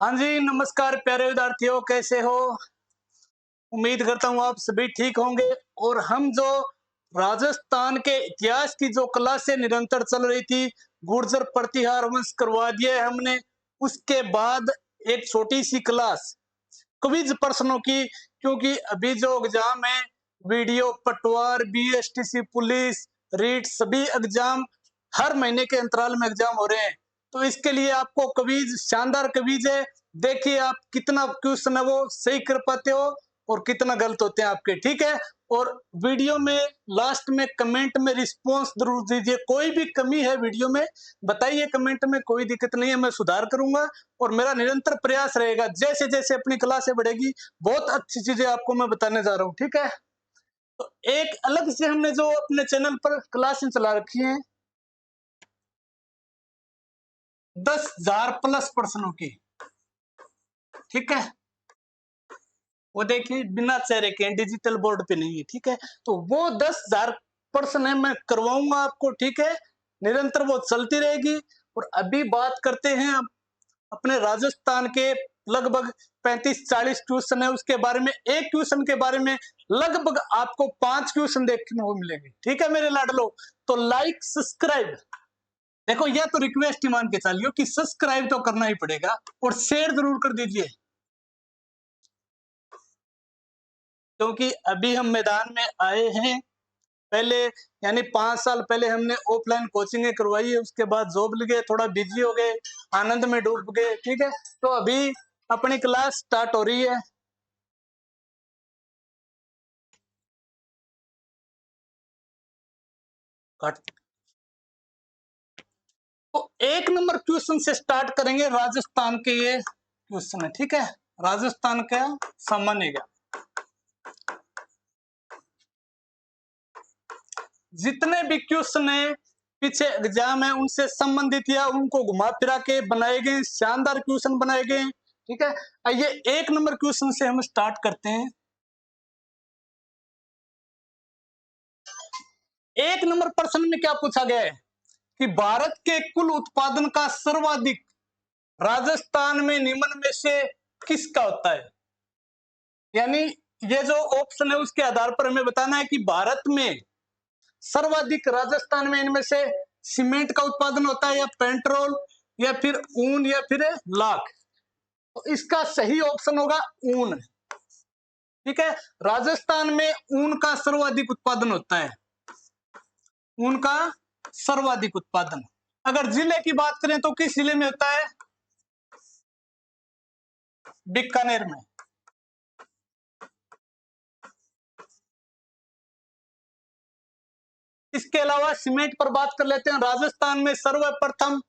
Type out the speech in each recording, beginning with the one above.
हाँ जी, नमस्कार प्यारे विद्यार्थियों, कैसे हो? उम्मीद करता हूँ आप सभी ठीक होंगे। और हम जो राजस्थान के इतिहास की जो क्लासें निरंतर चल रही थी, गुर्जर प्रतिहार वंश करवा दिया है हमने। उसके बाद एक छोटी सी क्लास क्विज प्रश्नों की, क्योंकि अभी जो एग्जाम है, वीडियो पटवार, बीएसटीसी पुलिस, रीट, सभी एग्जाम हर महीने के अंतराल में एग्जाम हो रहे हैं। तो इसके लिए आपको क्विज, शानदार क्विज है। देखिए आप कितना क्वेश्चन है वो सही कर पाते हो और कितना गलत होते हैं आपके, ठीक है। और वीडियो में लास्ट में कमेंट में रिस्पॉन्स जरूर दीजिए। कोई भी कमी है वीडियो में बताइए कमेंट में, कोई दिक्कत नहीं है, मैं सुधार करूंगा। और मेरा निरंतर प्रयास रहेगा, जैसे जैसे अपनी क्लासें बढ़ेगी बहुत अच्छी चीजें आपको मैं बताने जा रहा हूँ, ठीक है। तो एक अलग से हमने जो अपने चैनल पर क्लासें चला रखी हैं 10,000 प्लस प्रश्नों की, ठीक है। वो देखिए बिना चेहरे के डिजिटल बोर्ड पे नहीं है, ठीक है। तो वो 10,000 प्रश्न है, मैं करवाऊंगा आपको, ठीक है। निरंतर वो चलती रहेगी। और अभी बात करते हैं अपने राजस्थान के लगभग 35-40 क्वेश्चन है, उसके बारे में एक क्वेश्चन के बारे में लगभग आपको 5 क्वेश्चन देखने को मिलेंगे, ठीक है मेरे लाडलो। तो लाइक सब्सक्राइब, देखो यह तो रिक्वेस्ट ही मान के चलियो कि सब्सक्राइब तो करना ही पड़ेगा और शेयर जरूर कर दीजिए, क्योंकि अभी हम मैदान में आए हैं। पहले यानी 5 साल पहले हमने ऑफलाइन कोचिंग करवाई है, उसके बाद जॉब लगे, थोड़ा बिजी हो गए, आनंद में डूब गए, ठीक है। तो अभी अपनी क्लास स्टार्ट हो रही है। तो एक नंबर क्वेश्चन से स्टार्ट करेंगे। राजस्थान के ये क्वेश्चन है, ठीक है। राजस्थान का सामान्य ज्ञान, जितने भी क्वेश्चन है पीछे एग्जाम है उनसे संबंधित या उनको घुमा फिरा के बनाए गए शानदार क्वेश्चन बनाए गए, ठीक है। आइए एक नंबर क्वेश्चन से हम स्टार्ट करते हैं। एक नंबर प्रश्न में क्या पूछा गया है कि भारत के कुल उत्पादन का सर्वाधिक राजस्थान में निम्न में से किसका होता है। यानी ये जो ऑप्शन है उसके आधार पर हमें बताना है कि भारत में सर्वाधिक राजस्थान में इनमें से सीमेंट का उत्पादन होता है, या पेट्रोल, या फिर ऊन, या फिर लाख। तो इसका सही ऑप्शन होगा ऊन, ठीक है। राजस्थान में ऊन का सर्वाधिक उत्पादन होता है, ऊन का सर्वाधिक उत्पादन। अगर जिले की बात करें तो किस जिले में होता है? बीकानेर में। इसके अलावा सीमेंट पर बात कर लेते हैं। राजस्थान में सर्वप्रथम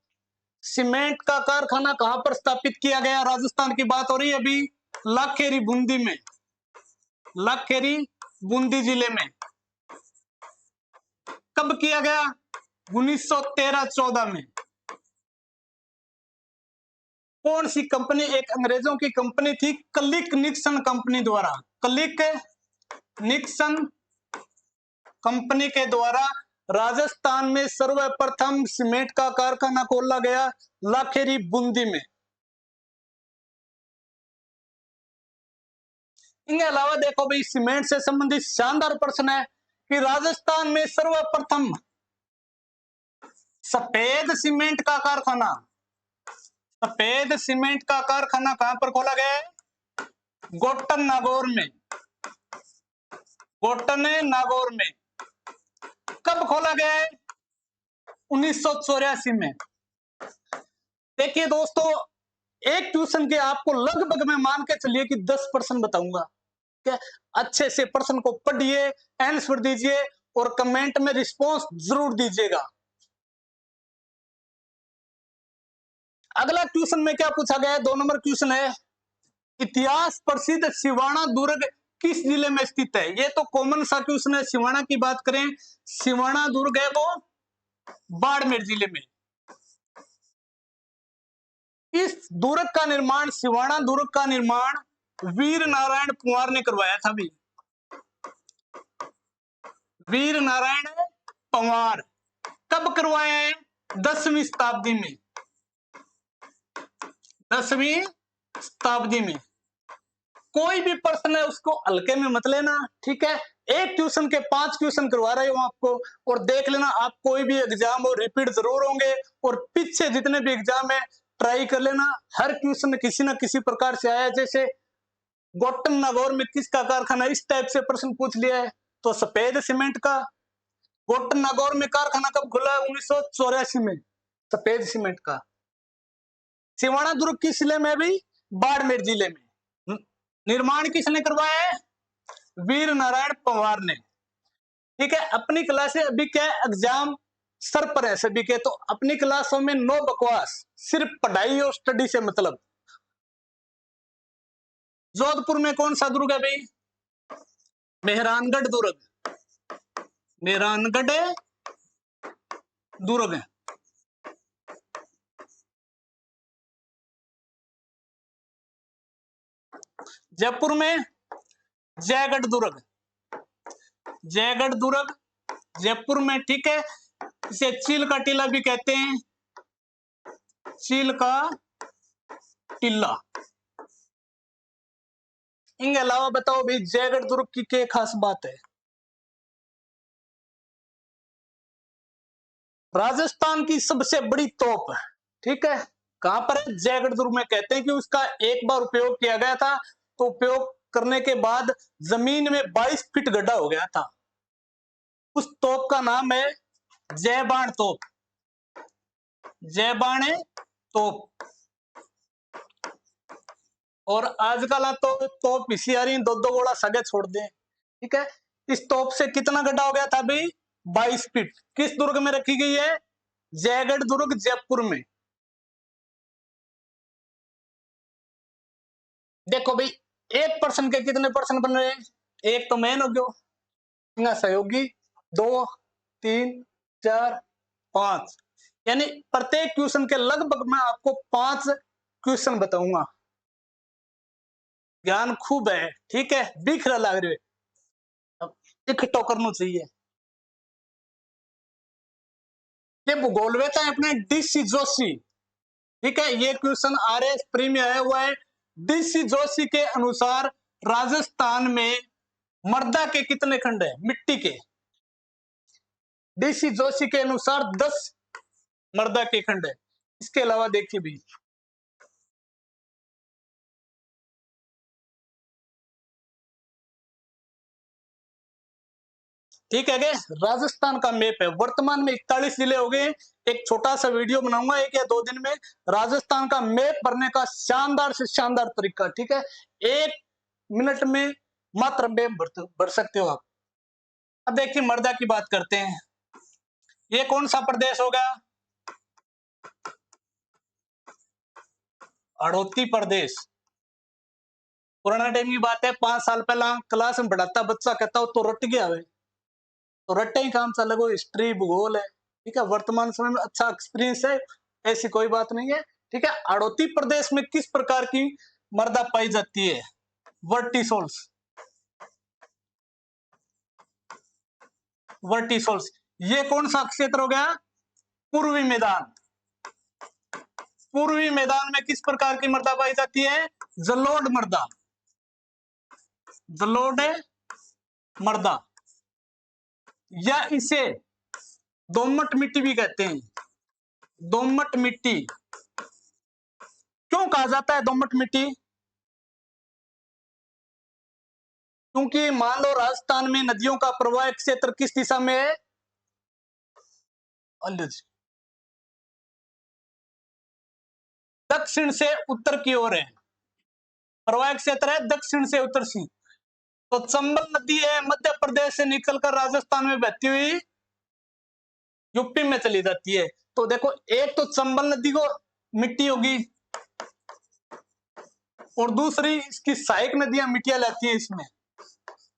सीमेंट का कारखाना कहां पर स्थापित किया गया? राजस्थान की बात हो रही है अभी, लाखेरी बूंदी में, लाखेरी बूंदी जिले में। कब किया गया? 1913-14 में। कौन सी कंपनी? एक अंग्रेजों की कंपनी थी, क्लिक निक्सन कंपनी द्वारा, क्लिक निक्सन कंपनी के द्वारा राजस्थान में सर्वप्रथम सीमेंट का कारखाना खोला गया, लाखेरी बूंदी में। इनके अलावा देखो भाई, सीमेंट से संबंधित शानदार प्रश्न है कि राजस्थान में सर्वप्रथम सफेद सीमेंट का कारखाना, सफेद सीमेंट का कारखाना कहां पर खोला गया है? गोटन नागौर में, गोटन नागौर में। कब खोला गया है? 1984 में। देखिए दोस्तों, एक ट्यूशन के आपको लगभग मैं मान के चलिए कि 10 प्रश्न बताऊंगा, क्या? अच्छे से प्रश्न को पढ़िए, आंसर दीजिए और कमेंट में रिस्पॉन्स जरूर दीजिएगा। अगला क्वेश्चन में क्या पूछा गया है? 2 नंबर क्वेश्चन है, इतिहास प्रसिद्ध सिवाना दुर्ग किस जिले में स्थित है? ये तो कॉमन सा क्वेश्चन है। सिवाना की बात करें, सिवाना दुर्ग है वो बाड़मेर जिले में। इस दुर्ग का निर्माण, सिवाना दुर्ग का निर्माण वीर नारायण कुंवर ने करवाया था भी, वीर नारायण पंवार। कब करवाया है? 10वीं शताब्दी में, 10वीं शताब्दी में। कोई भी प्रश्न है उसको हल्के में मत लेना, ठीक है। एक ट्यूशन के 5 क्वेश्चन करवा रहे हो आपको, और देख लेना आप कोई भी एग्जाम हो रिपीट जरूर होंगे, और पीछे जितने भी एग्जाम है ट्राई कर लेना, हर क्वेश्चन किसी ना किसी प्रकार से आया। जैसे गोटन नागौर में किसका कारखाना, इस टाइप से प्रश्न पूछ लिया है, तो सफेद सीमेंट का। गोटन नागौर में कारखाना कब खुला है? 1984 में, सफेद सीमेंट का। सिवाना दुर्ग किस जिले में? भी बाड़मेर जिले में। निर्माण किसने करवाया है? वीर नारायण पवार ने, ठीक है। अपनी क्लास है अभी क्या एग्जाम सर पर है सभी के, तो अपनी क्लासों में नो बकवास, सिर्फ पढ़ाई और स्टडी से मतलब। जोधपुर में कौन सा दुर्ग है भाई? मेहरानगढ़ दुर्ग, मेहरानगढ़ दुर्ग है। जयपुर में जयगढ़ दुर्ग, जयगढ़ दुर्ग जयपुर में, ठीक है। इसे चील का टीला भी कहते हैं, चील का टीला। इनके अलावा बताओ भाई जयगढ़ दुर्ग की क्या खास बात है? राजस्थान की सबसे बड़ी तोप, ठीक है, कहां पर है? जयगढ़ दुर्ग में। कहते हैं कि उसका एक बार उपयोग किया गया था, तो उपयोग करने के बाद जमीन में 22 फीट गड्ढा हो गया था। उस तोप का नाम है जयबाण तोप, जयबाण तोप। और आजकल तो तोप इसी आ रही, दो दो गोला सगे छोड़ दे, ठीक है। इस तोप से कितना गड्ढा हो गया था भाई? 22 फीट। किस दुर्ग में रखी गई है? जयगढ़ दुर्ग जयपुर में। देखो भाई, एक पर्सन के कितने पर्सन बन रहे हैं? एक तो मैन हो गया, सहयोगी 2 3 4 5, यानी प्रत्येक क्वेश्चन के लगभग मैं आपको 5 क्वेश्चन बताऊंगा। ज्ञान खूब है, ठीक है, बिखरा लग रहे इकट्ठा करना चाहिए। ये भूगोल में था अपने डीसी जोशी, ठीक है। ये क्वेश्चन आरएस प्री में आया हुआ है। डीसी जोशी के अनुसार राजस्थान में मर्दा के कितने खंड है मिट्टी के? डीसी जोशी के अनुसार 10 मर्दा के खंड है। इसके अलावा देखिए भी, ठीक है गे, राजस्थान का मैप है। वर्तमान में 41 जिले हो गए। एक छोटा सा वीडियो बनाऊंगा 1 या 2 दिन में, राजस्थान का मैप भरने का शानदार से शानदार तरीका, ठीक है। 1 मिनट में मात्र मैप भर सकते हो आप। अब देखिए मर्दा की बात करते हैं। ये कौन सा प्रदेश होगा? हड़ौती प्रदेश। पुराना टाइम की बात है, 5 साल पहला क्लास में पढ़ाता बच्चा कहता हो तो रट गया है, तो रट्टे ही काम चल, हिस्ट्री भूगोल है, ठीक है। वर्तमान समय में अच्छा एक्सपीरियंस है, ऐसी कोई बात नहीं है, ठीक है। हड़ौती प्रदेश में किस प्रकार की मर्दा पाई जाती है? Vertisols, vertisols. ये कौन सा क्षेत्र हो गया? पूर्वी मैदान। पूर्वी मैदान में किस प्रकार की मर्दा पाई जाती है? जलोढ़ मर्दा, जलोढ़ मर्दा, या इसे दोमट मिट्टी भी कहते हैं। दोमट मिट्टी क्यों कहा जाता है दोमट मिट्टी? क्योंकि मान लो राजस्थान में नदियों का प्रवाह क्षेत्र किस दिशा में है? दक्षिण से उत्तर की ओर है। प्रवाह क्षेत्र है दक्षिण से उत्तर से। तो चंबल नदी है मध्य प्रदेश से निकलकर राजस्थान में बहती हुई यूपी में चली जाती है। तो देखो, एक तो चंबल नदी को मिट्टी होगी, और दूसरी इसकी सहायक नदियां मिट्टियां लाती है इसमें,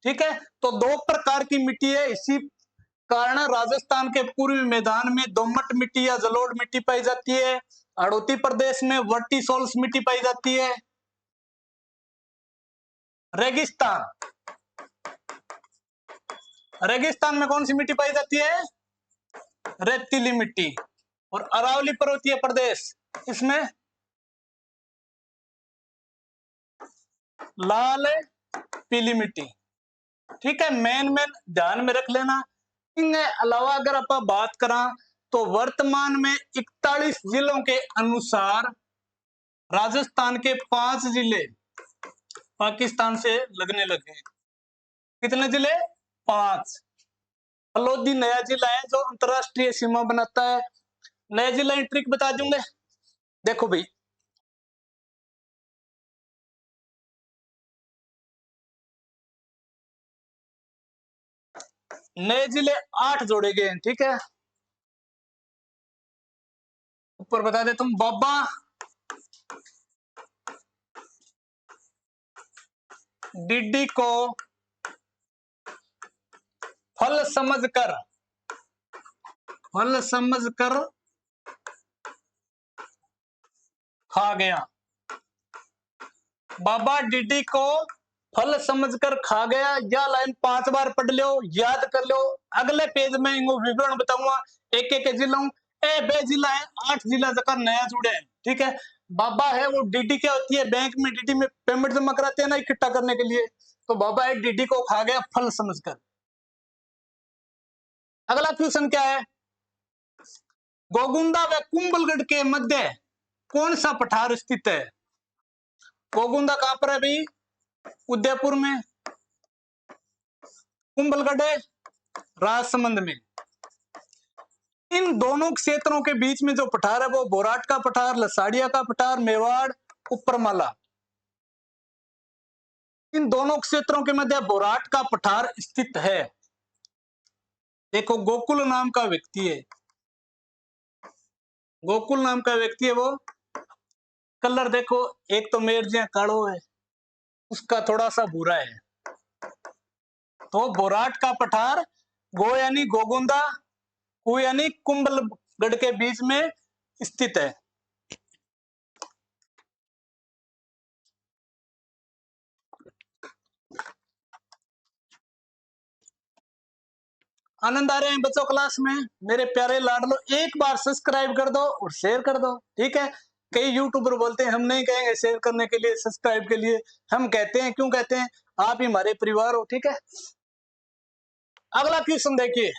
ठीक है। तो 2 प्रकार की मिट्टी है, इसी कारण राजस्थान के पूर्वी मैदान में दोमट मिट्टी या जलोढ़ मिट्टी पाई जाती है। हड़ौती प्रदेश में वर्टिसोल्स मिट्टी पाई जाती है। रेगिस्तान, रेगिस्तान में कौन सी मिट्टी पाई जाती है? रेतीली मिट्टी। और अरावली पर्वतीय प्रदेश, इसमें लाल पीली मिट्टी। ठीक है, मेन ध्यान में रख लेना। इनके अलावा अगर आप बात करा तो वर्तमान में 41 जिलों के अनुसार राजस्थान के 5 जिले पाकिस्तान से लगने लगे। कितने जिले? 5। फलोदी नया जिला है जो अंतरराष्ट्रीय सीमा बनाता है। नया जिला ट्रिक बता दूंगे। देखो भाई, नए जिले 8 जोड़े गए हैं। ठीक है, ऊपर बता दे तुम। बाबा, डिड्डी को फल समझकर खा गया। बाबा डिड्डी को फल समझकर खा गया। यह लाइन 5 बार पढ़ लो, याद कर लो। अगले पेज में इनको विवरण बताऊंगा एक एक जिलों। ए बे जिला है, 8 जिला जकर नया जुड़े हैं। ठीक है, बाबा है वो डीडी क्या होती है, बैंक में डीडी में पेमेंट जमा कराते हैं ना इकट्ठा करने के लिए, तो बाबा है डीडी को खा गया फल समझकर। अगला क्वेश्चन क्या है? गोगुंदा व कुंभलगढ़ के मध्य कौन सा पठार स्थित है? गोगुंदा कहां पर है भाई? उदयपुर में। कुंभलगढ़ राजसमंद में। इन दोनों क्षेत्रों के बीच में जो पठार है वो बोराट का पठार, लसाड़िया का पठार, मेवाड़, ऊपरमाला। इन दोनों क्षेत्रों के मध्य बोराट का पठार स्थित है। देखो, गोकुल नाम का व्यक्ति है, गोकुल नाम का व्यक्ति है। वो कलर देखो, एक तो मेर जिया कालो है, उसका थोड़ा सा भूरा है। तो बोराट का पठार गो यानी गोगुंदा, कु यानी कुंभलगढ़ के बीच में स्थित है। आनंद आ रहे हैं बच्चों क्लास में? मेरे प्यारे लाडलो, एक बार सब्सक्राइब कर दो और शेयर कर दो। ठीक है, कई यूट्यूबर बोलते हैं हम नहीं कहेंगे शेयर करने के लिए, सब्सक्राइब के लिए। हम कहते हैं, क्यों कहते हैं? आप ही हमारे परिवार हो। ठीक है, अगला क्वेश्चन देखिए।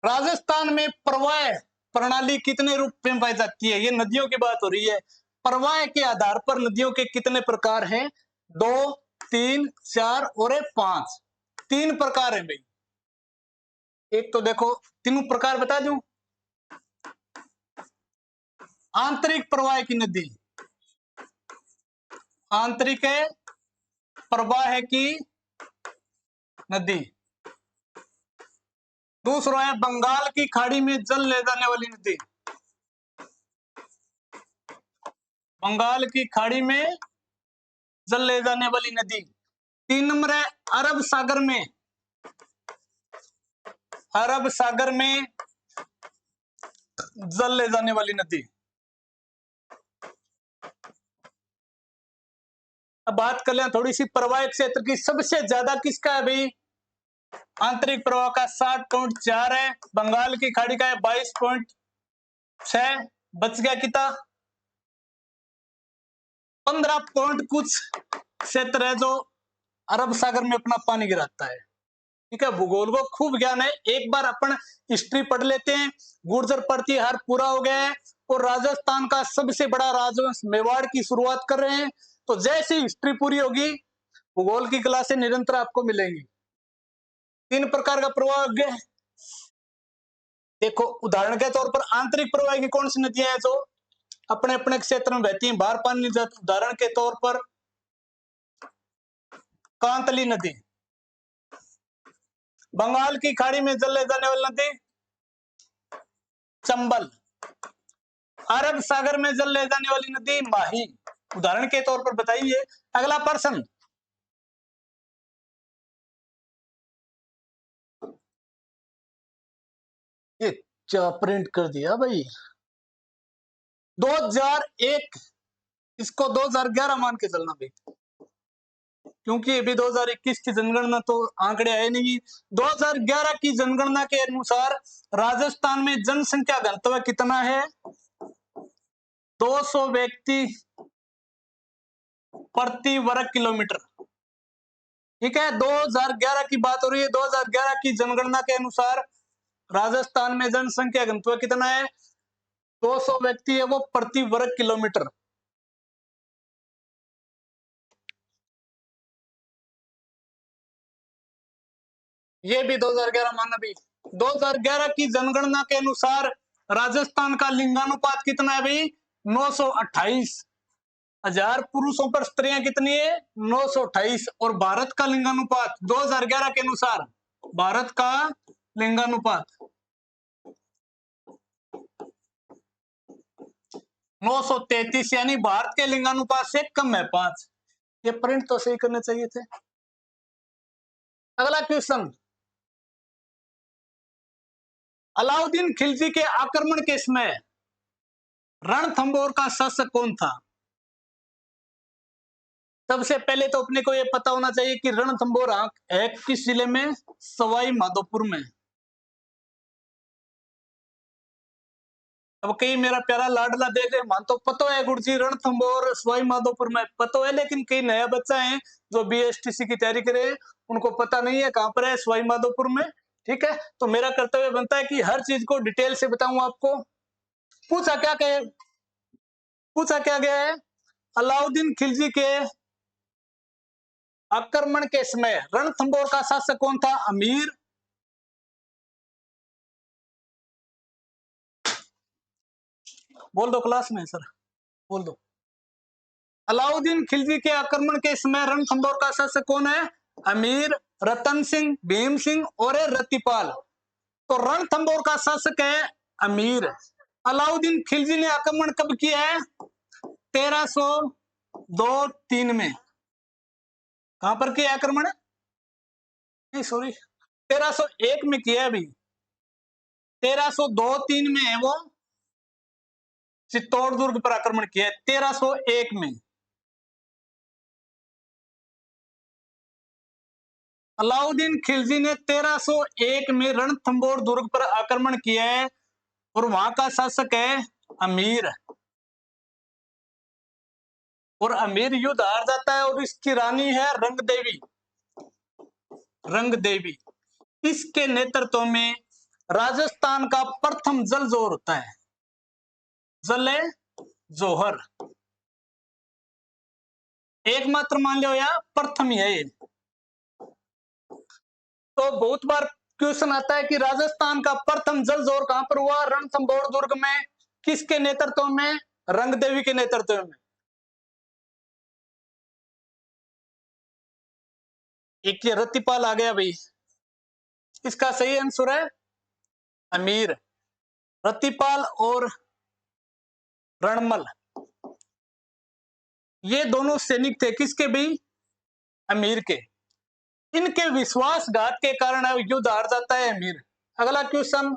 राजस्थान में प्रवाह प्रणाली कितने रूप में पाई जाती है? ये नदियों की बात हो रही है। प्रवाह के आधार पर नदियों के कितने प्रकार हैं? 2, 3, 4 और 5। 3 प्रकार है भाई। एक तो देखो, तीनों प्रकार बता दूं। आंतरिक प्रवाह की नदी, आंतरिक प्रवाह की नदी। दूसरा है बंगाल की खाड़ी में जल ले जाने वाली नदी, बंगाल की खाड़ी में जल ले जाने वाली नदी। 3 नंबर है अरब सागर में, अरब सागर में जल ले जाने वाली नदी। अब बात कर लें थोड़ी सी प्रवाह क्षेत्र की। सबसे ज्यादा किसका है भाई? आंतरिक प्रवाह का 60.4 है, बंगाल की खाड़ी का है 22.6। बच गया कितना? 15 पॉइंट कुछ क्षेत्र है जो अरब सागर में अपना पानी गिराता है। ठीक है, भूगोल को खूब ज्ञान है। एक बार अपन हिस्ट्री पढ़ लेते हैं। गुर्जर प्रतिहार पूरा हो गया है और राजस्थान का सबसे बड़ा राजवंश मेवाड़ की शुरुआत कर रहे हैं। तो जैसे हिस्ट्री पूरी होगी, भूगोल की क्लासें निरंतर आपको मिलेंगी। 3 प्रकार का प्रवाह है। देखो, उदाहरण के तौर पर आंतरिक प्रवाह की कौन सी नदियां हैं जो अपने अपने क्षेत्र में बहती हैं, बाहर पानी नहीं जाता? उदाहरण के तौर पर कांतली नदी, बंगाल की खाड़ी में जल ले जाने वाली नदी चंबल, अरब सागर में जल ले जाने वाली नदी माही। उदाहरण के तौर पर बताइए। अगला प्रश्न, ये क्या प्रिंट कर दिया भाई? 2001, इसको 2011 मान के चलना भाई, क्योंकि अभी 2021 की जनगणना तो आंकड़े आए नहीं। 2011 की जनगणना के अनुसार राजस्थान में जनसंख्या घनत्व कितना है? 200 व्यक्ति प्रति वर्ग किलोमीटर। ठीक है, 2011 की बात हो रही है। 2011 की जनगणना के अनुसार राजस्थान में जनसंख्या घनत्व कितना है? 200 व्यक्ति है वो प्रति वर्ग किलोमीटर। ये भी 2011 माना भी। 2011 की जनगणना के अनुसार राजस्थान का लिंगानुपात कितना है भाई? 928। 1000 पुरुषों पर स्त्रियां कितनी है? 928। और भारत का लिंगानुपात 2011 के अनुसार, भारत का लिंगानुपात 933, यानी भारत के लिंगानुपात से कम है 5। ये प्रिंट तो सही करने चाहिए थे। अगला क्वेश्चन, अलाउद्दीन खिलजी के आक्रमण के समय रणथंभौर का शासक कौन था? सबसे पहले तो अपने को यह पता होना चाहिए कि रणथंभौर है किस जिले में? सवाई माधोपुर में। अब कई मेरा प्यारा लाडला देख रहे मान तो पता है गुरुजी रणथंभौर सवाई माधोपुर में पता है, लेकिन कई नया बच्चा है जो बीएसटीसी की तैयारी करे उनको पता नहीं है कहां पर है सवाई माधोपुर में। ठीक है, तो मेरा कर्तव्य बनता है कि हर चीज को डिटेल से बताऊं आपको। पूछा क्या गया है? अलाउद्दीन खिलजी के आक्रमण के समय रणथंभौर का शासक कौन था? अमीर, बोल दो क्लास में सर, बोल दो। अलाउद्दीन खिलजी के आक्रमण के समय रणथंभौर का शासक कौन है? अमीर, रतन सिंह, भीम सिंह और रतिपाल। तो रणथंभौर का शासक है अमीर। अलाउद्दीन खिलजी ने आक्रमण कब किया है? 1302-3 में। कहां पर किया आक्रमण? नहीं सॉरी, 1301 में किया है अभी। 1302-3 में है वो चित्तौड़ दुर्ग पर आक्रमण किया है 1301 में। अलाउद्दीन खिलजी ने 1301 में रणथंभौर दुर्ग पर आक्रमण किया है और वहां का शासक है अमीर। और अमीर युद्ध हार जाता है और इसकी रानी है रंगदेवी। रंगदेवी इसके नेतृत्व में राजस्थान का प्रथम जल जोहर होता है। जल जोहर एकमात्र मान लो या प्रथम ही है ये। तो बहुत बार क्वेश्चन आता है कि राजस्थान का प्रथम जल जोहर कहां पर हुआ? रणथंभौर दुर्ग में। किसके नेतृत्व में? रंगदेवी के नेतृत्व में। एक ये रतिपाल आ गया भाई, इसका सही आंसर है अमीर। रतिपाल और रणमल ये दोनों सैनिक थे किसके भाई? अमीर के। इनके विश्वासघात के कारण युद्ध हार जाता है अमीर। अगला क्वेश्चन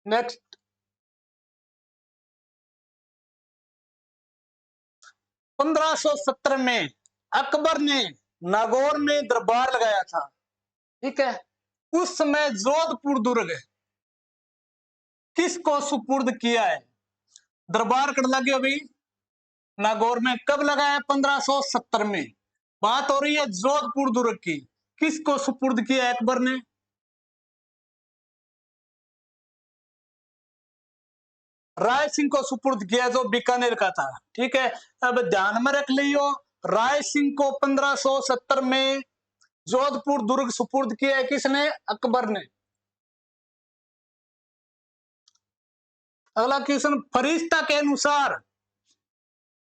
नेक्स्ट, 1570 में अकबर ने नागौर में दरबार लगाया था। ठीक है, उस समय जोधपुर दुर्ग किसको सुपुर्द किया है? दरबार कर लगे अभी नागौर में कब लगाया? 1570 में। बात हो रही है जोधपुर दुर्ग की। किसको सुपुर्द किया अकबर ने? राय सिंह को सुपुर्द किया जो बीकानेर का था। ठीक है, अब ध्यान में रख लियो, राय सिंह को 1570 में जोधपुर दुर्ग सुपुर्द किया है किसने? अकबर ने। अगला क्वेश्चन, फरिश्ता के अनुसार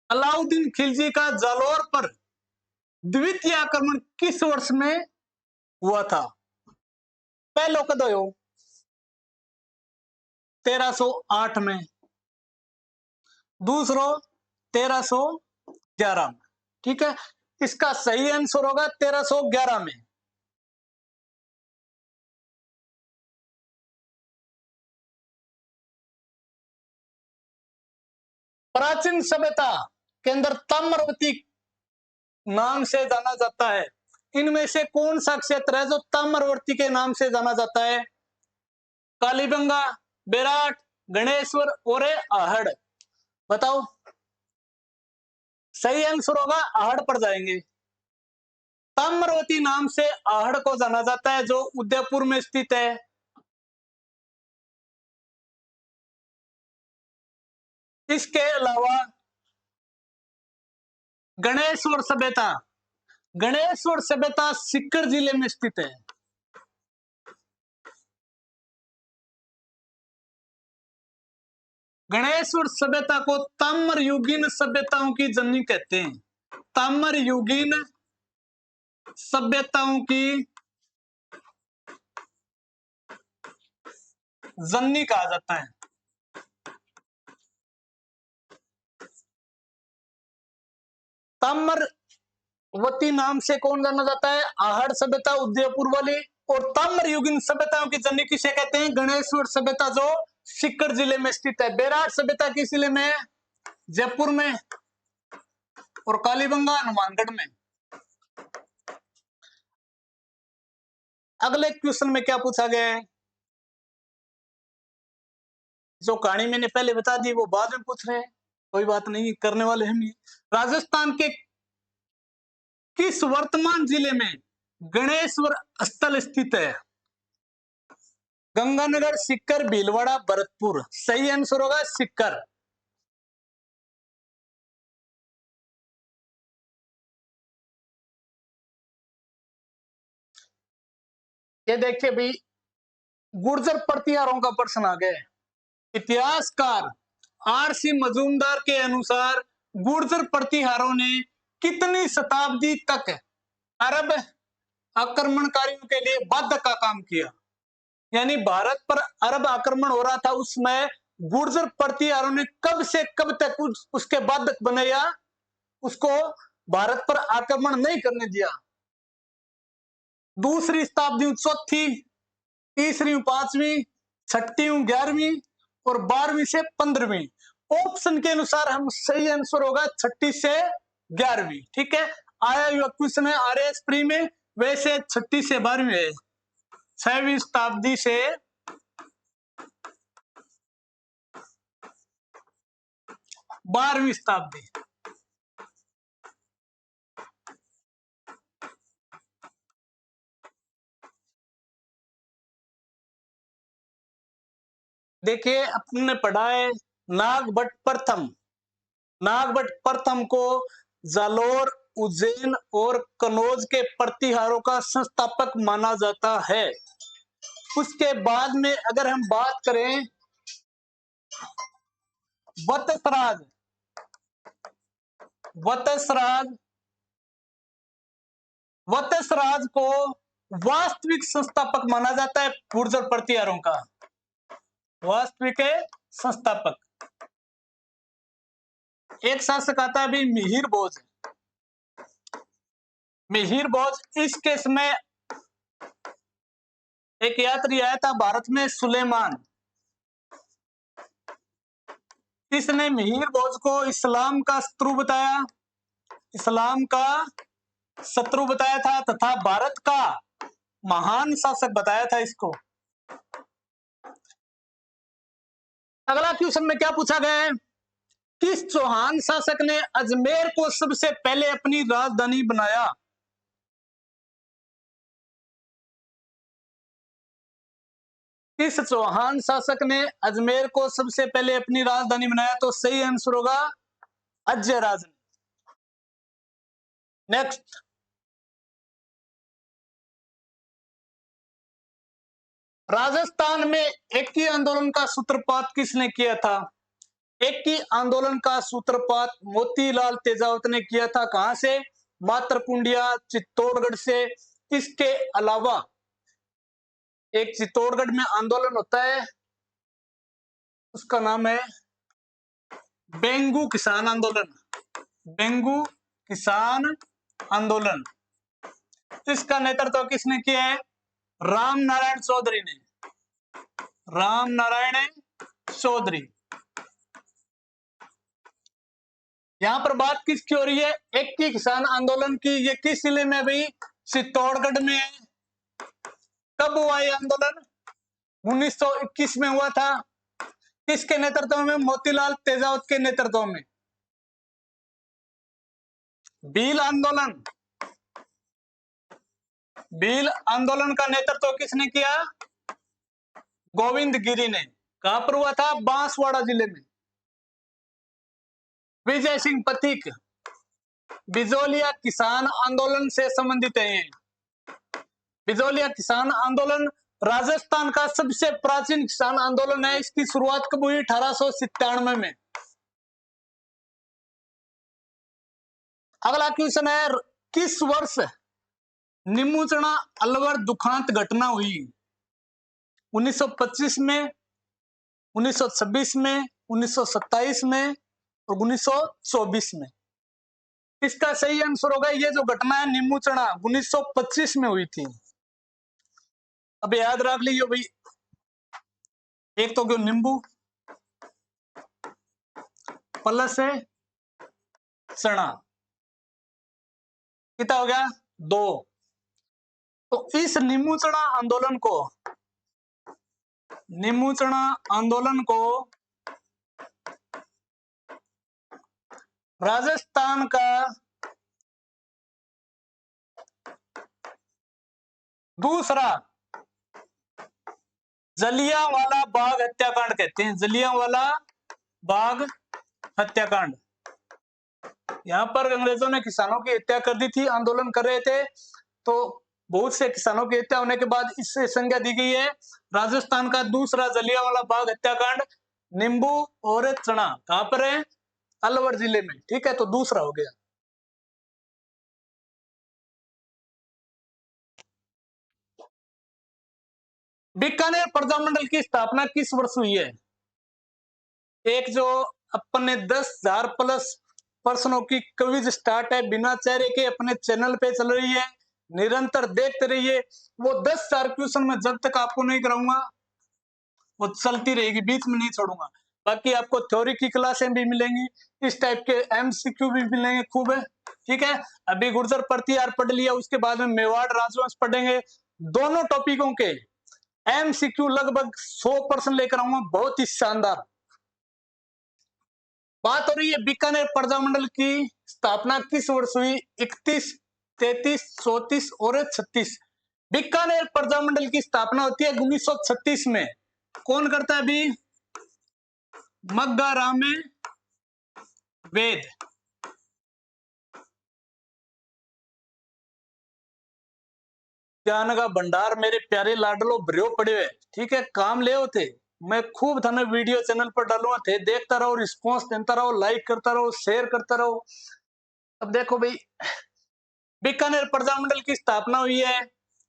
अलाउद्दीन खिलजी का जालौर पर द्वितीय आक्रमण किस वर्ष में हुआ था? पहलो कदो हो? 1308 में। दूसरो 1311 में। ठीक है, इसका सही आंसर होगा 1311 में। प्राचीन सभ्यता के अंदर ताम्रवती नाम से जाना जाता है। इनमें से कौन सा क्षेत्र है जो ताम्रवर्ती के नाम से जाना जाता है? कालीबंगा, बेराट, गणेश्वर और आहड़। बताओ। सही आंसर होगा आहड़ पर जाएंगे। ताम्रवती नाम से आहड़ को जाना जाता है जो उदयपुर में स्थित है। इसके अलावा गणेश्वर सभ्यता, गणेश्वर सभ्यता सीकर जिले में स्थित है। गणेश्वर सभ्यता को ताम्र युगीन सभ्यताओं की जननी कहते हैं। ताम्र युगीन सभ्यताओं की जननी कहा जाता है। ताम्रवती नाम से कौन जाना जाता है? आहड़ सभ्यता उदयपुर वाली। और ताम्र युगीन सभ्यताओं की जननी किसे कहते हैं? गणेश्वर सभ्यता जो सीकर जिले में स्थित है। बेराट सभ्यता किस जिले में है? जयपुर में। और कालीबंगा हनुमानगढ़ में। अगले क्वेश्चन में क्या पूछा गया है? जो कहानी मैंने पहले बता दी वो बाद में पूछ रहे हैं, कोई बात नहीं, करने वाले हम ही। राजस्थान के किस वर्तमान जिले में गणेश्वर स्थल स्थित है? गंगानगर, सीकर, भीलवाड़ा, भरतपुर। सही आंसर होगा सीकर। ये देखिए भाई, गुर्जर प्रतिहारों का प्रश्न आ गया है। इतिहासकार आर.सी. मजूमदार के अनुसार गुर्जर प्रतिहारों ने कितनी शताब्दी तक अरब आक्रमणकारियों के लिए बाध्य का काम किया? यानी भारत पर अरब आक्रमण हो रहा था उसमें गुर्जर प्रतिहारों ने कब से कब तक उसके बाध्यक बने या उसको भारत पर आक्रमण नहीं करने दिया? दूसरी शताब्दी, चौथी, तीसरी, पांचवी, छठी, 11वीं और 12वीं से 15वीं। ऑप्शन के अनुसार हम सही आंसर होगा छठी से 11वीं। ठीक है, आया हुआ क्वेश्चन है आरएस प्री में, वैसे छठी से 12वीं है। 6वीं शताब्दी से 12वीं शताब्दी। देखिए अपने पढ़ा है नागभट्ट प्रथम। नागभट्ट प्रथम को जालोर, उज्जैन और कनौज के प्रतिहारों का संस्थापक माना जाता है। उसके बाद में अगर हम बात करें वत्सराज, वत्सराज को वास्तविक संस्थापक माना जाता है गुर्जर प्रतिहारों का, वास्तविक संस्थापक। एक शासक आता है अभी मिहिर भोज। मिहिर भोज, इस केस में एक यात्री आया था भारत में, सुलेमान। इसने मिहिर भोज को इस्लाम का शत्रु बताया, इस्लाम का शत्रु बताया था तथा भारत का महान शासक बताया था इसको। अगला क्वेश्चन में क्या पूछा गया है? किस चौहान शासक ने अजमेर को सबसे पहले अपनी राजधानी बनाया? किस चौहान शासक ने अजमेर को सबसे पहले अपनी राजधानी बनाया? तो सही आंसर होगा अजयराज। नेक्स्ट, राजस्थान में एकी आंदोलन का सूत्रपात किसने किया था? एकी आंदोलन का सूत्रपात मोतीलाल तेजावत ने किया था। कहां से? मातरकुंडिया, चित्तौड़गढ़ से। इसके अलावा एक चित्तौड़गढ़ में आंदोलन होता है, उसका नाम है बेंगू किसान आंदोलन। बेंगू किसान आंदोलन, इसका नेतृत्व किसने किया है? राम नारायण चौधरी ने। राम नारायण चौधरी। यहां पर बात किसकी हो रही है? एकी किसान आंदोलन की। ये किस जिले में भाई? चित्तौड़गढ़ में है। कब हुआ ये आंदोलन? 1921 में हुआ था। किसके नेतृत्व में? मोतीलाल तेजावत के नेतृत्व में। भील आंदोलन, भील आंदोलन का नेतृत्व किसने किया? गोविंद गिरी ने। कहां पर हुआ था? बांसवाड़ा जिले में। विजय सिंह पथिक बिजोलिया किसान आंदोलन से संबंधित है। बिजोलिया किसान आंदोलन राजस्थान का सबसे प्राचीन किसान आंदोलन है। इसकी शुरुआत कब हुई? 1897 में। अगला क्वेश्चन है, किस वर्ष निमुचना अलवर दुखांत घटना हुई? 1925 में, 1926 में, 1927 में और 1924 में। इसका सही आंसर होगा, ये जो घटना है निमुचना 1925 में हुई थी। अब याद रख लीजिए भाई, एक तो क्यों नींबू प्लस है चना, कितना हो गया? 2। तो इस निमुचना आंदोलन को राजस्थान का दूसरा जलियांवाला बाग हत्याकांड कहते हैं। जलियांवाला बाग हत्याकांड। यहां पर अंग्रेजों ने किसानों की हत्या कर दी थी, आंदोलन कर रहे थे, तो बहुत से किसानों की हत्या होने के बाद इससे संज्ञा दी गई है राजस्थान का दूसरा जलियांवाला बाग हत्याकांड। नींबू और चना कहां पर है? अलवर जिले में। ठीक है, तो दूसरा हो गया। बीकानेर प्रजामंडल की स्थापना किस वर्ष हुई है? एक जो अपन ने 10,000 प्लस प्रश्नों की क्विज स्टार्ट है, बिना चेहरे के अपने चैनल पे चल रही है, निरंतर देखते रहिए। वो 10,000 क्वेश्चन में जब तक आपको नहीं कराऊंगा वो चलती रहेगी, बीच में नहीं छोड़ूंगा। बाकी आपको थ्योरी की क्लासें भी मिलेंगी, इस टाइप के एमसीक्यू भी मिलेंगे खूब है। ठीक है, अभी गुर्जर प्रतिहार पढ़ लिया, उसके बाद में मेवाड़ राजवंश पढ़ेंगे। दोनों टॉपिकों के एमसीक्यू लगभग 100% लेकर आऊंगा, बहुत ही शानदार। बात हो रही है बीकानेर प्रजामंडल की स्थापना किस वर्ष हुई? 31, 33, 34 और 36। बीकानेर प्रजामंडल की स्थापना होती है 1936 में। कौन करता है अभी? मग्गा रामे वेद। ज्ञान का भंडार मेरे प्यारे लाडलो भरियो पड़े हुए। ठीक है, काम ले होते मैं खूब थाने वीडियो चैनल पर डालूंगा, थे देखता रहो, रिस्पॉन्स देता रहो, लाइक करता रहो, शेयर करता रहो। अब देखो भाई, बीकानेर प्रजामंडल की स्थापना हुई है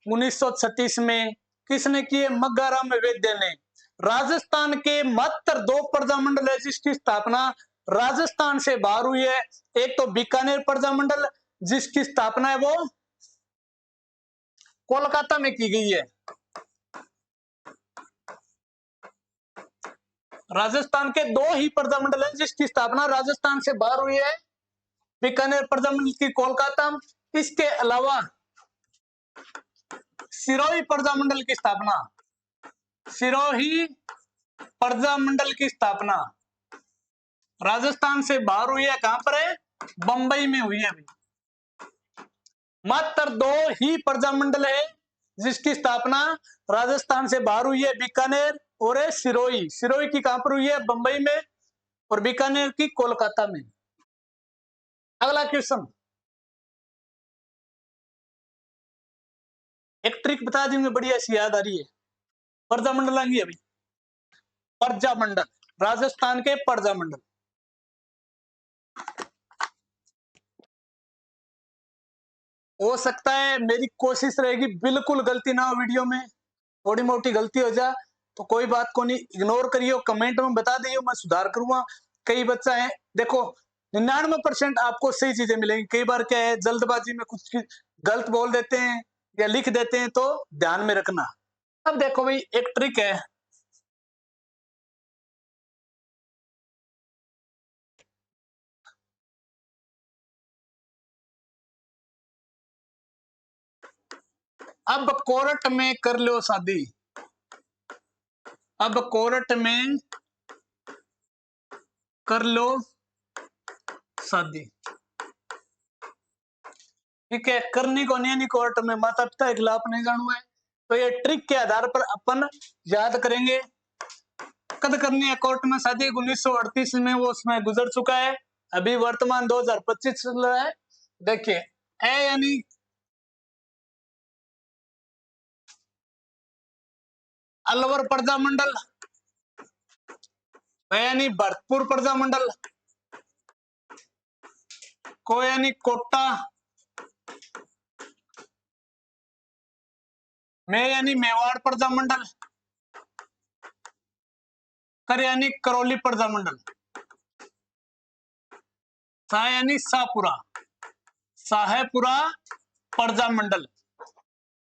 1936 में। किसने की है? मग्गाराम वैद्य ने। राजस्थान के मात्र 2 प्रजामंडल है जिसकी स्थापना राजस्थान से बाहर हुई है। एक तो बीकानेर प्रजामंडल जिसकी स्थापना है वो कोलकाता में की गई है। राजस्थान के 2 ही प्रजामंडल है जिसकी स्थापना राजस्थान से बाहर हुई है, बीकानेर प्रजामंडल की कोलकाता। इसके अलावा सिरोही प्रजामंडल की स्थापना, सिरोही प्रजामंडल की स्थापना राजस्थान से बाहर हुई है। कहां पर है? बंबई में हुई है। मात्र 2 ही प्रजामंडल है जिसकी स्थापना राजस्थान से बाहर हुई है, बीकानेर और सिरोही। सिरोही की कहां पर हुई है? बंबई में, और बीकानेर की कोलकाता में। अगला क्वेश्चन, एक ट्रिक बता दी, बढ़िया सी याद आ रही है। प्रजामंडल आएंगे अभी, प्रजामंडल राजस्थान के प्रजामंडल। हो सकता है मेरी कोशिश रहेगी बिल्कुल गलती ना हो, वीडियो में थोड़ी मोटी गलती हो जाए तो कोई बात को नहीं, इग्नोर करियो, कमेंट में बता दियो, मैं सुधार करूंगा। कई बच्चा है देखो, 99% आपको सही चीजें मिलेंगी। कई बार क्या है, जल्दबाजी में कुछ गलत बोल देते हैं या लिख देते हैं, तो ध्यान में रखना। अब देखो भाई, एक ट्रिक है। अब कोर्ट में कर लो शादी, अब कोर्ट में कर लो शादी। ठीक है, करनी को नहीं कोर्ट में, माता पिता के खिलाफ नहीं जाना है। तो ये ट्रिक के आधार पर अपन याद करेंगे। कद करनी है कोर्ट में शादी? 1938 में वो उसमें गुजर चुका है। अभी वर्तमान 2025 चल रहा है। देखिए, ए यानी अलवर प्रजामंडल, यानी भरतपुर प्रजामंडल, को यानी कोटा, में यानी मेवाड़ प्रजामंडल, कर यानी करौली प्रजामंडल, सा यानी शाहपुरा, शाहपुरा प्रजामंडल।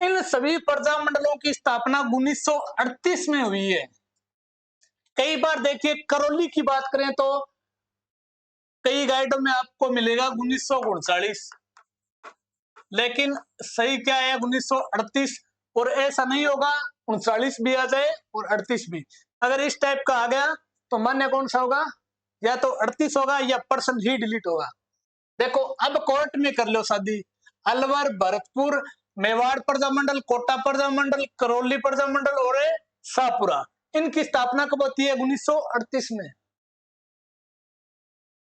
इन सभी प्रजामंडलों की स्थापना 1938 में हुई है। कई बार देखिए, करौली की बात करें तो कई गाइडों में आपको मिलेगा 1939, लेकिन सही क्या है 1938। और ऐसा नहीं होगा 39 भी आ जाए और 38 भी। अगर इस टाइप का आ गया तो मान्य कौन सा होगा? या तो 38 होगा या पर्सन ही डिलीट होगा। देखो, अब कोर्ट में कर लो शादी। अलवर, भरतपुर, मेवाड़ प्रजामंडल, कोटा प्रजामंडल, करौली प्रजामंडल और शाहपुरा, इनकी स्थापना कब होती है? 1938 में।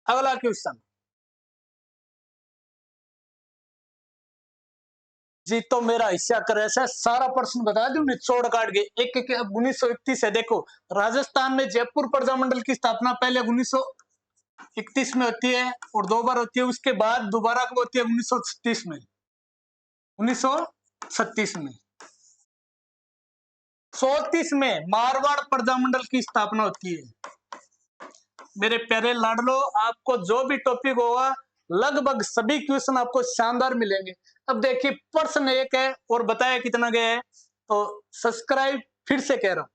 अगला क्वेश्चन जी, तो मेरा हिस्सा करे से सारा प्रश्न बता दू निचोड़ काट के एक एक। 1931 है। देखो, राजस्थान में जयपुर प्रजामंडल की स्थापना पहले 1931 में होती है और 2 बार होती है। उसके बाद दोबारा कब होती है? 1936 में। 1936 में। 34 में मारवाड़ प्रजामंडल की स्थापना होती है। मेरे प्यारे लाडलो, आपको जो भी टॉपिक होगा लगभग सभी क्वेश्चन आपको शानदार मिलेंगे। अब देखिए, प्रश्न एक है और बताया कितना गया है, तो सब्सक्राइब फिर से कह रहा हूं।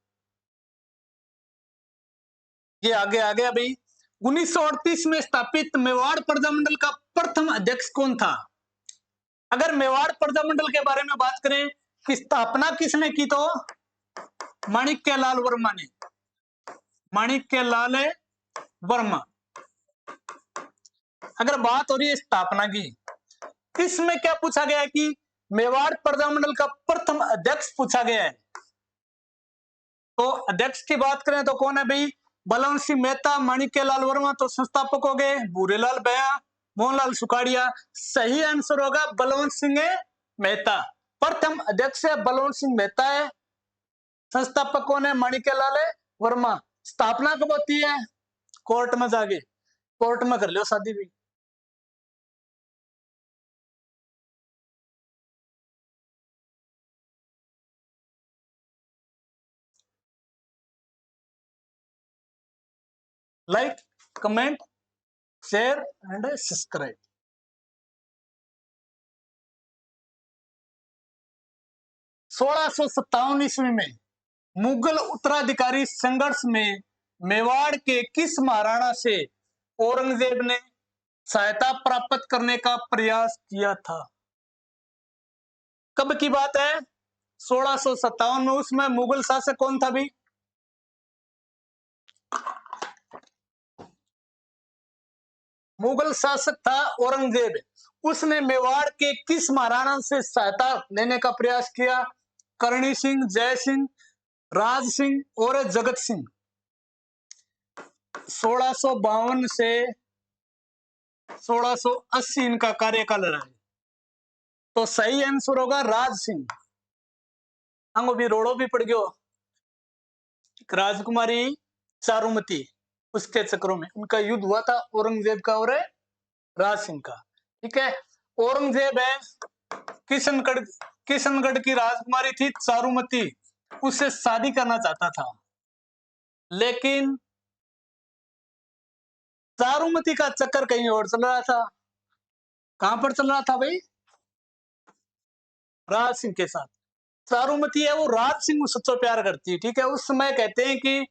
ये आगे आ गया भाई। 1938 में स्थापित मेवाड़ प्रजामंडल का प्रथम अध्यक्ष कौन था? अगर मेवाड़ प्रजामंडल के बारे में बात करें कि स्थापना किसने की, तो माणिक्यलाल वर्मा ने। माणिक्यलाल वर्मा। अगर बात हो रही है स्थापना की, इसमें क्या पूछा गया है कि मेवाड़ प्रजामंडल का प्रथम अध्यक्ष पूछा गया है। तो अध्यक्ष की बात करें तो कौन है भाई? बलवंत सिंह मेहता, माणिक्यलाल वर्मा तो संस्थापक हो गए, भूरेलाल भैया, मोहनलाल सुखाड़िया। सही आंसर होगा बलवंत सिंह मेहता। प्रथम अध्यक्ष बलवंत सिंह मेहता है। संस्थापक कौन है? माणिक्यलाल वर्मा। स्थापना कब होती है? कोर्ट में जाके, कोर्ट में कर लो शादी भी। Like, comment, share and subscribe. 1657 ईस्वी में मुगल उत्तराधिकारी संघर्ष में मेवाड़ के किस महाराणा से औरंगजेब ने सहायता प्राप्त करने का प्रयास किया था? कब की बात है? 1657 में। उसमें मुगल शासक कौन था भी? मुगल शासक था औरंगजेब। उसने मेवाड़ के किस महाराणा से सहायता लेने का प्रयास किया? करणी सिंह, जय सिंह, राज सिंह और जगत सिंह। 1652 से 1680 इनका कार्यकाल रहा है। तो सही आंसर होगा राज सिंह। अंगो भी रोड़ो भी पड़ गयो। राजकुमारी चारुमती, उसके चक्रों में उनका युद्ध हुआ था औरंगजेब का और राज सिंह का। ठीक है। औरंगजेब है किशनगढ़, किशनगढ़ की राजकुमारी थी चारुमती, उससे शादी करना चाहता था, लेकिन चारुमती का चक्कर कहीं और चल रहा था। कहां पर चल रहा था भाई? राज सिंह के साथ। चारुमती है वो राज सिंह को सच्चा प्यार करती है। ठीक है। उस समय कहते हैं कि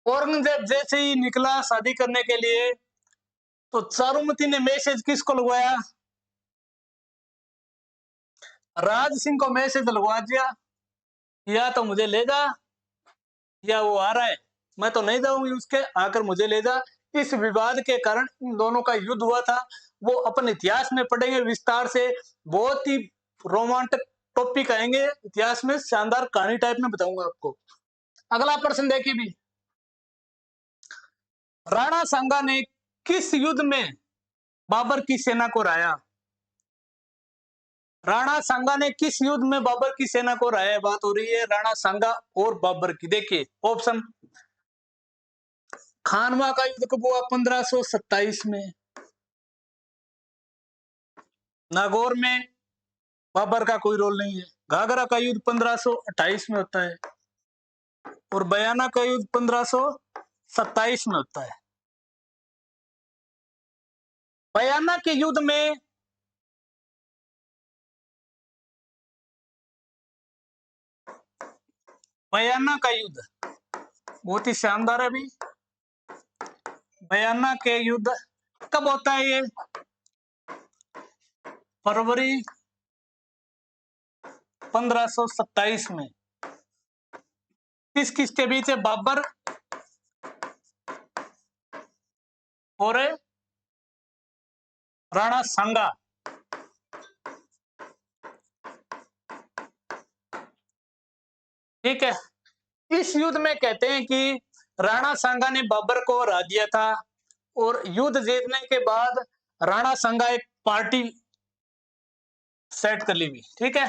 औरंगजेब जैसे ही निकला शादी करने के लिए, तो चारुमती ने मैसेज किसको लगवाया? राज सिंह को मैसेज लगवा दिया, या तो मुझे ले जा या वो आ रहा है। मैं तो नहीं जाऊंगी उसके, आकर मुझे ले जा। इस विवाद के कारण इन दोनों का युद्ध हुआ था, वो अपन इतिहास में पढ़ेंगे विस्तार से। बहुत ही रोमांचक टॉपिक आएंगे इतिहास में, शानदार कहानी टाइप में बताऊंगा आपको। अगला प्रश्न देखिए भी, राणा सांगा ने किस युद्ध में बाबर की सेना को हराया? राणा सांगा ने किस युद्ध में बाबर की सेना को हराया? बात हो रही है राणा सांगा और बाबर की। देखिए ऑप्शन, खानवा का युद्ध कब हुआ? 1527 में। नागौर में बाबर का कोई रोल नहीं है। घाघरा का युद्ध 1528 में होता है और बयाना का युद्ध 1527 में होता है। बयाना के युद्ध में बयाना का युद्ध बहुत ही शानदार है अभी। बयाना के युद्ध कब होता है? ये फरवरी 1527 में। किस किस के बीच है? बाबर और राणा सांगा। ठीक है, इस युद्ध में कहते हैं कि राणा सांगा ने बाबर को हरा दिया था और युद्ध जीतने के बाद राणा सांगा एक पार्टी सेट कर ली हुई। ठीक है,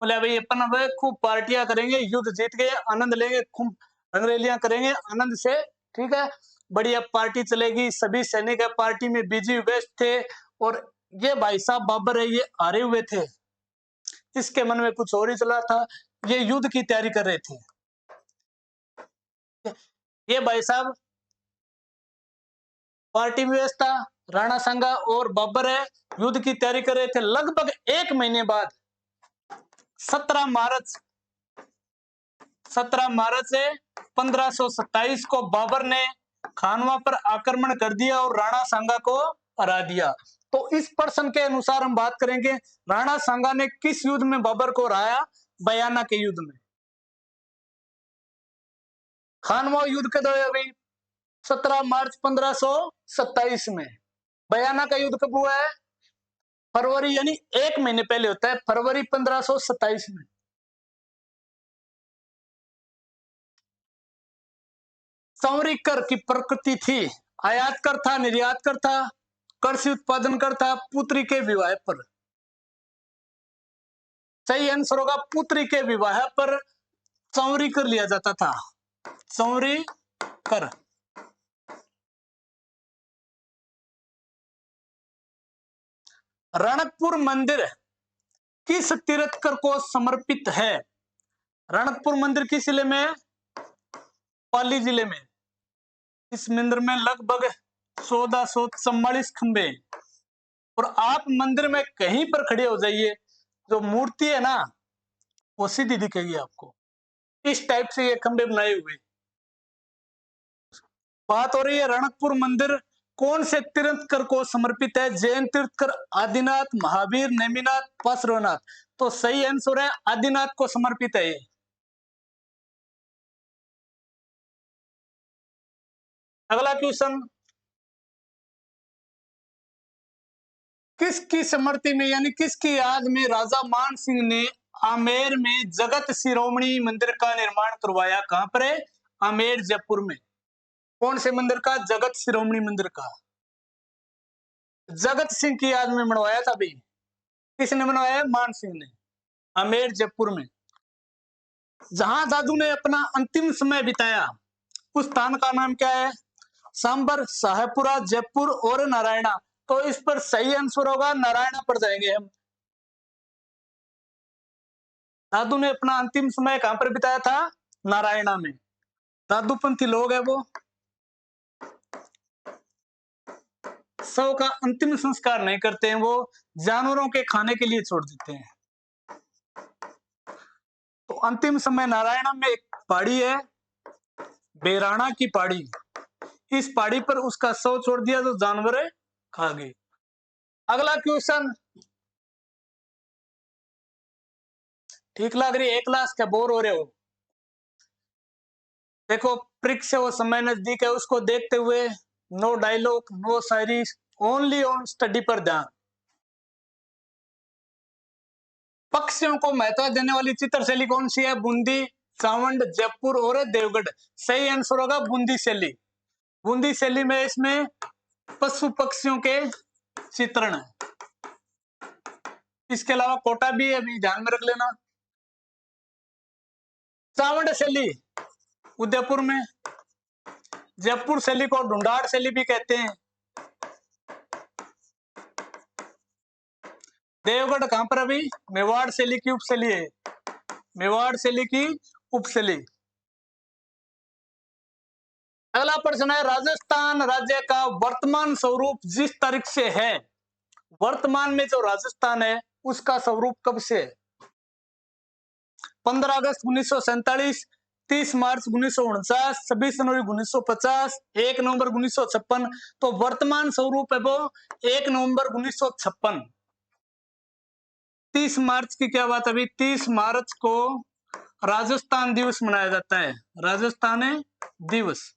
बोले भाई अपन अब खूब पार्टियां करेंगे, युद्ध जीत गए, आनंद लेंगे, खूब रंगरेलियां करेंगे आनंद से। ठीक है, बढ़िया पार्टी चलेगी। सभी सैनिक पार्टी में बिजी व्यस्त थे और ये भाई साहब बाबर है ये हारे हुए थे, इसके मन में कुछ और ही चला था, ये युद्ध की तैयारी कर रहे थे। ये भाई साहब पार्टी में व्यस्त था, राणा सांगा और बाबर है युद्ध की तैयारी कर रहे थे। लगभग एक महीने बाद 17 मार्च 1527 को बाबर ने खानवा पर आक्रमण कर दिया और राणा सांगा को हरा दिया। तो इस प्रश्न के अनुसार हम बात करेंगे राणा सांगा ने किस युद्ध में बाबर को हराया? बयाना के युद्ध में। खानवा युद्ध कब हुआ अभी? 17 मार्च 1527 में। बयाना का युद्ध कब हुआ है? फरवरी, यानी एक महीने पहले होता है, फरवरी 1527 में। सामरिक कर की प्रकृति थी, आयात कर था, निर्यात कर था, कृषि उत्पादन कर था, पुत्री के विवाह पर। सही आंसर होगा पुत्री के विवाह पर चौरी कर लिया जाता था। चौरी कर। रणकपुर मंदिर किस तीर्थकर को समर्पित है? रणकपुर मंदिर किस जिले में है? पाली जिले में। इस मंदिर में लगभग 1444 खंबे और आप मंदिर में कहीं पर खड़े हो जाइए, जो मूर्ति है ना वो सीधी दिखेगी आपको। इस टाइप से ये खंबे बनाए हुए। बात हो रही है रणकपुर मंदिर कौन से तीर्थकर को समर्पित है? जैन तीर्थकर, आदिनाथ, महावीर, नेमिनाथ, पार्श्वनाथ। तो सही आंसर है आदिनाथ को समर्पित है ये। अगला क्वेश्चन, किसकी स्मृति में यानी किसकी याद में राजा मान सिंह ने आमेर में जगत शिरोमणि मंदिर का निर्माण करवाया? कहां पर है? आमेर, जयपुर में। कौन से मंदिर का? जगत शिरोमणि मंदिर का। जगत सिंह की याद में बनवाया था भाई। किसने बनवाया? मान सिंह ने। आमेर, जयपुर में। जहां दादू ने अपना अंतिम समय बिताया उस स्थान का नाम क्या है? सांबर, शाहपुरा, जयपुर और नारायणा। तो इस पर सही आंसर होगा नारायणा पर जाएंगे हम। दादू ने अपना अंतिम समय कहां पर बिताया था? नारायणा में। दादूपंथी लोग है वो, शव का अंतिम संस्कार नहीं करते हैं, वो जानवरों के खाने के लिए छोड़ देते हैं। तो अंतिम समय नारायणा में एक पहाड़ी है, बेराणा की पहाड़ी। इस पहाड़ी पर उसका शव छोड़ दिया तो जानवर खा गए। अगला क्वेश्चन, ठीक लग रही है? एक क्लास क्या बोर हो रहे हो? देखो परीक्षा से वो समय नजदीक है, उसको देखते हुए नो डायलॉग, नो शायरी, ओनली ऑन स्टडी पर ध्यान। पक्षियों को महत्व देने वाली चित्र शैली कौन सी है? बूंदी, चावंड, जयपुर और देवगढ़। सही आंसर होगा बूंदी शैली। बूंदी शैली में इसमें पशु पक्षियों के चित्रण है। इसके अलावा कोटा भी है, अभी ध्यान में रख लेना। चावंड शैली उदयपुर में, जयपुर शैली को ढूंढाड़ शैली भी कहते हैं। देवगढ़ कहां पर? अभी मेवाड़ शैली की उपशैली है, मेवाड़ शैली की उपशैली। अगला प्रश्न है, राजस्थान राज्य का वर्तमान स्वरूप जिस तारीख से है, वर्तमान में जो राजस्थान है उसका स्वरूप कब से है? 15 अगस्त 1947, 30 मार्च 1949, 26 जनवरी 1950, 1 नवंबर 1956। तो वर्तमान स्वरूप है वो 1 नवंबर 1956। 30 मार्च की क्या बात? अभी 30 मार्च को राजस्थान दिवस मनाया जाता है, राजस्थान दिवस।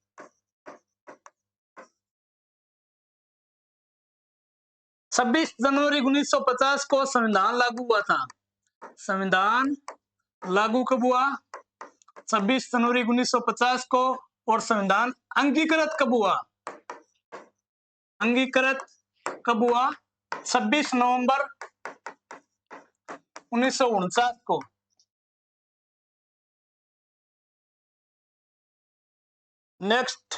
छब्बीस जनवरी 1950 को संविधान लागू हुआ था। संविधान लागू कब हुआ? 26 जनवरी 1950 को। और संविधान अंगीकृत कब हुआ? अंगीकृत कब हुआ? 26 नवंबर 1949 को। नेक्स्ट,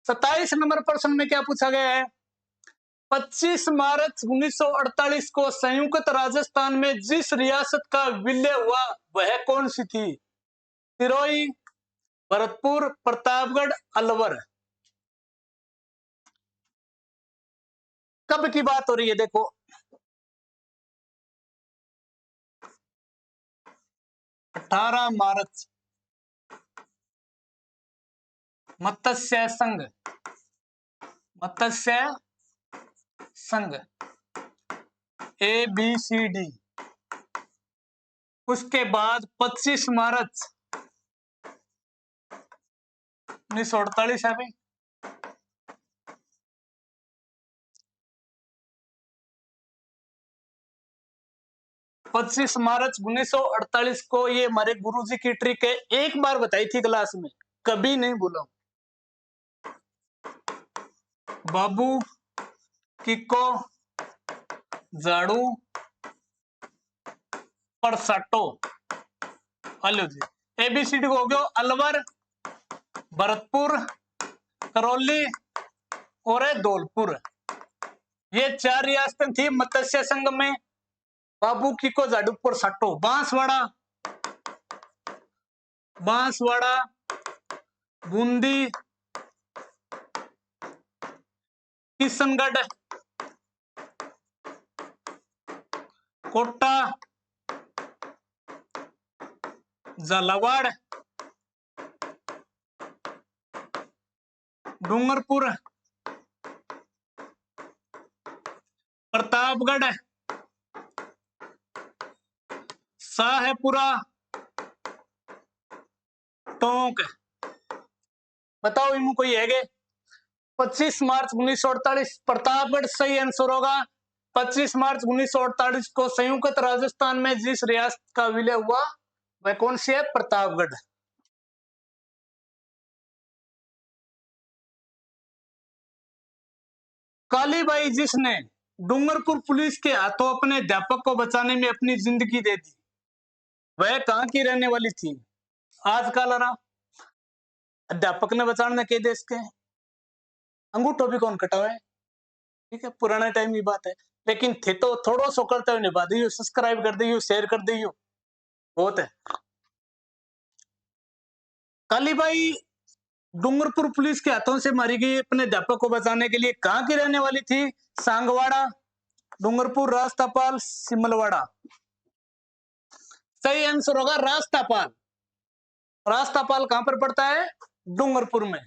सत्ताईस नंबर प्रश्न में क्या पूछा गया है? 25 मार्च 1948 को संयुक्त राजस्थान में जिस रियासत का विलय हुआ वह कौन सी थी? सिरोही, भरतपुर, प्रतापगढ़, अलवर। कब की बात हो रही है? देखो 18 मार्च। मत्स्य संघ, मत्स्य संघ ABCD। उसके बाद 25 मार्च 1948 है भाई। 25 मार्च 1948 को ये हमारे गुरुजी की ट्रिक है, एक बार बताई थी क्लास में, कभी नहीं भूला। बाबू किको झाड़ू पर साटो। हेलो जी, ABCD को हो गया अलवर, भरतपुर, करौली और धौलपुर। ये 4 रियासतें थी मत्स्य संघ में। बाबू की को झाड़ू पर साटो, बांसवाड़ा, बांसवाड़ा, बूंदी, किशनगढ़, कोटा, झालावाड़, डूंगरपुर, प्रतापगढ़, शाहपुरा, टोंक। बताओ इनमें कोई है? 25 मार्च 1948 प्रतापगढ़ सही आंसर होगा। 25 मार्च 1948 को संयुक्त राजस्थान में जिस रियासत का विलय हुआ वह कौन सी है? प्रतापगढ़। कालीबाई जिसने डूंगरपुर पुलिस के हाथों अपने अध्यापक को बचाने में अपनी जिंदगी दे दी, वह कहां की रहने वाली थी? आजकल अध्यापक ने बचाने के देश के अंगूठो भी कौन कटा है? ठीक है, पुराने टाइम की बात है, लेकिन थे तो थोड़ा सो करते हुए निभा दियो, सब्सक्राइब कर दियो, शेयर कर दियो, बहुत है। कालीबाई डूंगरपुर पुलिस के हाथों से मारी गई, अपने अध्यापक को बचाने के लिए कहां की रहने वाली थी? सांगवाड़ा, डूंगरपुर, रास्तापाल, सिमलवाड़ा। सही आंसर होगा रास्तापाल। रास्तापाल कहां पर पड़ता है? डूंगरपुर में।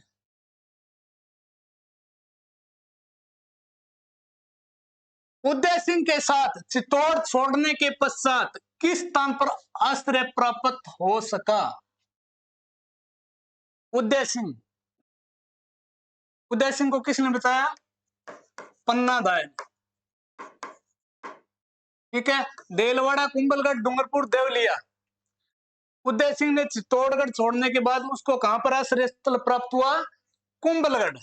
तो उदय सिंह के साथ चित्तौड़ छोड़ने के पश्चात किस स्थान पर आश्रय प्राप्त हो सका? उदय सिंह, उदय सिंह को किसने बताया? पन्ना दाय। ठीक है, देलवाड़ा, कुंभलगढ़, डूंगरपुर, देवलिया। उदय सिंह ने चित्तौड़गढ़ छोड़ने के बाद उसको कहां पर आश्रय स्थल प्राप्त हुआ? कुंभलगढ़।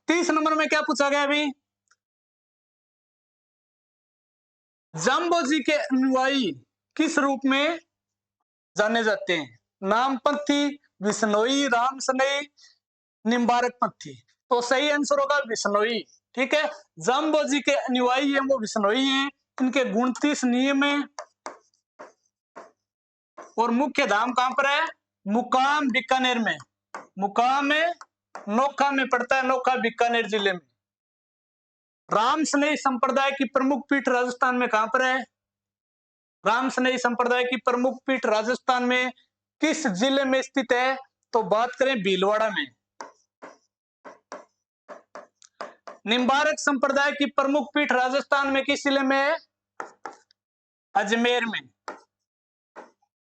तीस नंबर में क्या पूछा गया अभी? जाम्बोजी के अनुयायी किस रूप में जाने जाते हैं? नामपंथी, विश्नोई, रामसनई, निम्बारक पंथी। तो सही आंसर होगा विश्नोई। ठीक है, जाम्बोजी के अनुयायी हैं वो विश्नोई हैं। इनके 29 नियम है और मुख्य धाम कहां पर है? मुकाम बीकानेर में। मुकाम है नोखा में पड़ता है, नोखा बीकानेर जिले में। रामसनई संप्रदाय की प्रमुख पीठ राजस्थान में कहां पर है? रामसनई संप्रदाय की प्रमुख पीठ राजस्थान में किस जिले में स्थित है? तो बात करें भीलवाड़ा में। निम्बारक संप्रदाय की प्रमुख पीठ राजस्थान में किस जिले में है? अजमेर में।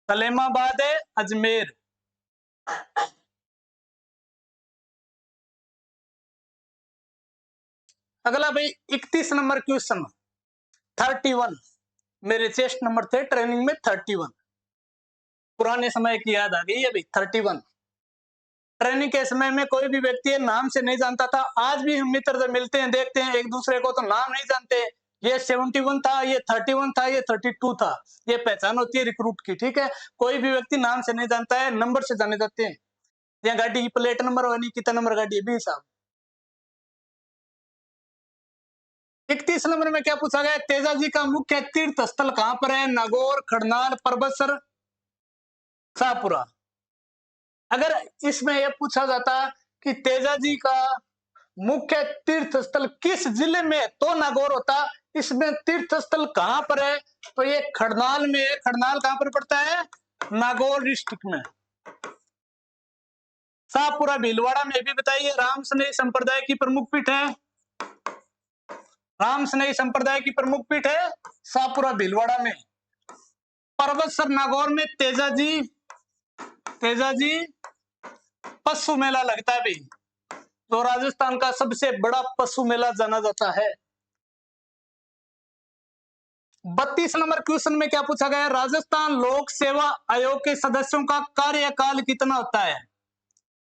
सलेमाबाद है, अजमेर। अगला भाई 31 नंबर क्वेश्चन, 31 मेरे चेस्ट नंबर थे ट्रेनिंग में 31। पुराने समय की याद आ गई अभी 31। ट्रेनिंग के समय में कोई भी व्यक्ति नाम से नहीं जानता था। आज भी हम मित्र जब मिलते हैं देखते हैं एक दूसरे को तो नाम नहीं जानते। ये 71 था, ये 31 था, ये 32 था। ये पहचान होती है रिक्रूट की। ठीक है, कोई भी व्यक्ति नाम से नहीं जानता है, नंबर से जाने जाते हैं। या गाड़ी की प्लेट नंबर वाली कितना नंबर गाड़ी है 20 साहब। 31 नंबर में क्या पूछा गया? तेजाजी का मुख्य तीर्थ स्थल कहां पर है? नागौर, खड़नाल, परबतसर, शाहपुरा। अगर इसमें यह पूछा जाता कि तेजाजी का मुख्य तीर्थ स्थल किस जिले में है तो नागौर होता। इसमें तीर्थ स्थल कहां पर है? तो ये खड़नाल में है। खड़नाल कहां पर पड़ता है? नागौर डिस्ट्रिक्ट में। शाहपुरा भीलवाड़ा में भी बताइए। रामसनेही संप्रदाय की प्रमुख पीठ है। रामसनेही संप्रदाय की प्रमुख पीठ है शाहपुरा भीलवाड़ा में। परबतसर नागौर में तेजाजी पशु मेला लगता है भाई, तो राजस्थान का सबसे बड़ा पशु मेला जाना जाता है। 32 नंबर क्वेश्चन में क्या पूछा गया? राजस्थान लोक सेवा आयोग के सदस्यों का कार्यकाल कितना होता है?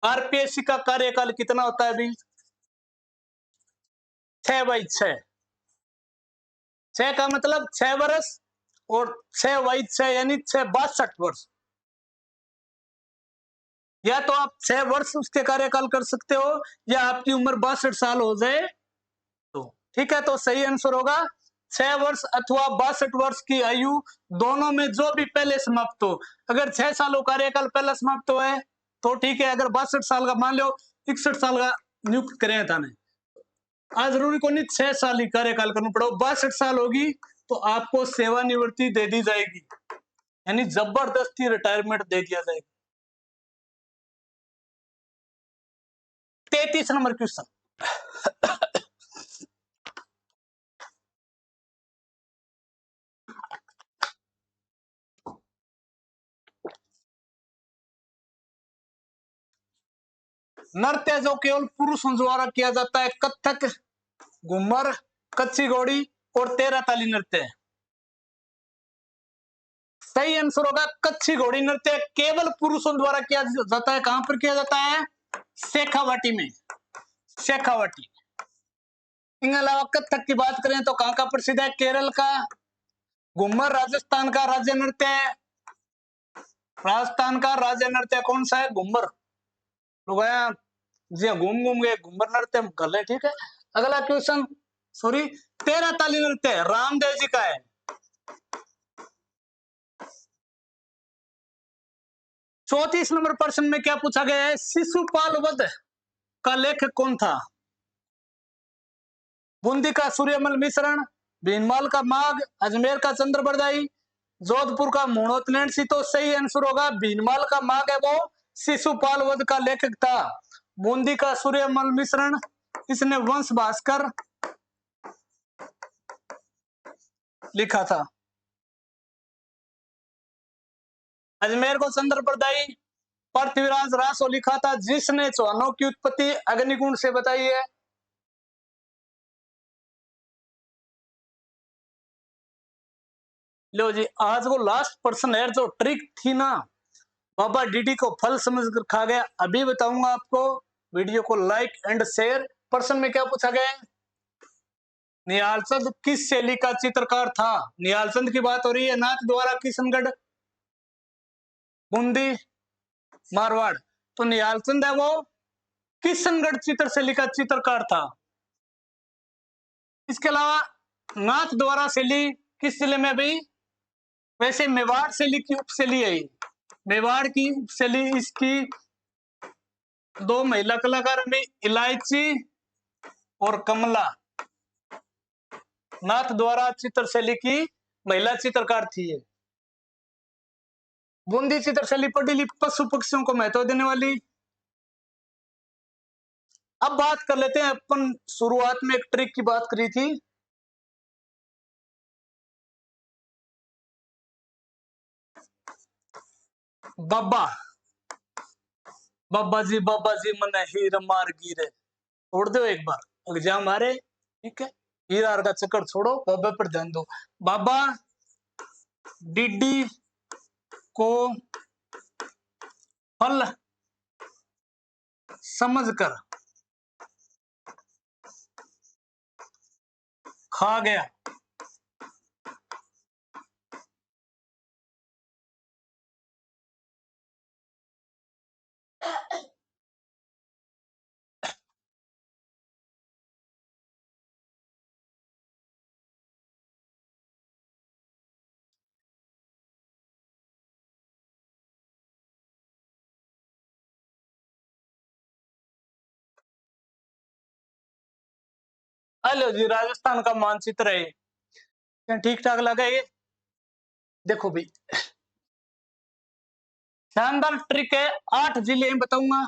आरपीएससी का कार्यकाल कितना होता है भाई? 6/6। 6 का मतलब 6 वर्ष और 6/6 यानी 62 वर्ष। या तो आप 6 वर्ष उसके कार्यकाल कर सकते हो या आपकी उम्र 62 साल हो जाए तो। ठीक है, तो सही आंसर होगा 6 वर्ष अथवा 62 वर्ष की आयु, दोनों में जो भी पहले समाप्त हो। अगर 6 सालों कार्यकाल पहला समाप्त हुआ है तो ठीक है। अगर 62 साल का मान लो 61 साल का नियुक्त करें था ने, आज जरूरी को नहीं 6 साल ही कार्यकाल करना पड़ो। 62 साल होगी तो आपको सेवानिवृत्ति दे दी जाएगी, यानी जबरदस्ती रिटायरमेंट दे दिया जाएगा। 33 नंबर क्वेश्चन, नृत्य जो केवल पुरुषों द्वारा किया जाता है, कथक, घूमर, कच्ची घोड़ी और 13 ताली नृत्य। सही आंसर होगा कच्ची घोड़ी नृत्य केवल पुरुषों द्वारा किया जाता है। कहां पर किया जाता है? शेखावाटी में। शेखावाटी। इसके अलावा कथक की बात करें तो कहां का प्रसिद्ध है? केरल का। घूमर राजस्थान का राज्य नृत्य है। राजस्थान का राज्य नृत्य कौन सा है? घूमर। लोग जी हाँ, घूम घूम गए घूमर नृत्य कर ले। ठीक है, अगला क्वेश्चन, सॉरी 13 ताली नृत्य रामदेव जी का है। 34 नंबर प्रश्न में क्या पूछा गया है? शिशुपाल वध का लेखक कौन था? बूंदी का सूर्यमल मिश्रण, भीनमाल का माघ, अजमेर का चंद्रबरदाई, जोधपुर का मोहनोत्नैन सी। तो सही आंसर होगा भीनमाल का माघ है वो शिशुपाल वध का लेखक था। बूंदी का सूर्यमल मिश्रण, इसने वंश भास्कर लिखा था। अजमेर को चंद्रप्रदायी पृथ्वीराज रासो लिखा था, जिसने चौहानों की उत्पत्ति अग्निकुंड से बताई है। लो जी, आज वो लास्ट प्रश्न है, जो ट्रिक थी ना, बाबा डीडी को फल समझ कर खा गया, अभी बताऊंगा आपको। वीडियो को लाइक एंड शेयर। प्रश्न में क्या पूछा गया है? निहालचंद किस शैली का चित्रकार था? निहालचंद की बात हो रही है। नाथ द्वारा किशनगढ़, बूंदी, मारवाड़। तो निहालचंद है वो किशनगढ़ चित्र शैली का चित्रकार था। इसके अलावा नाथ द्वारा शैली किस जिले में भी? वैसे मेवाड़ शैली की उपशैली है। मेवाड़ की उपशैली इसकी दो महिला कलाकार में इलायची और कमला नाथ द्वारा चित्रशैली की महिला चित्रकार थी। ये बूंदी चित्रशैली पढ़ी पशु पक्षियों को महत्व देने वाली। अब बात कर लेते हैं, अपन शुरुआत में एक ट्रिक की बात करी थी। बाबा बाबा जी मन हीर मार गिरे, छोड़ दो एक बार एग्जाम आ रहे, ठीक है। हीरा का चक्कर छोड़ो, बाबा पर ध्यान दो। बाबा डीडी को फल समझकर खा गया। हेलो जी, राजस्थान का मानचित्र है, क्या ठीक ठाक लगा ये? देखो भाई, शानदार ट्रिक है। 8 जिले बताऊंगा।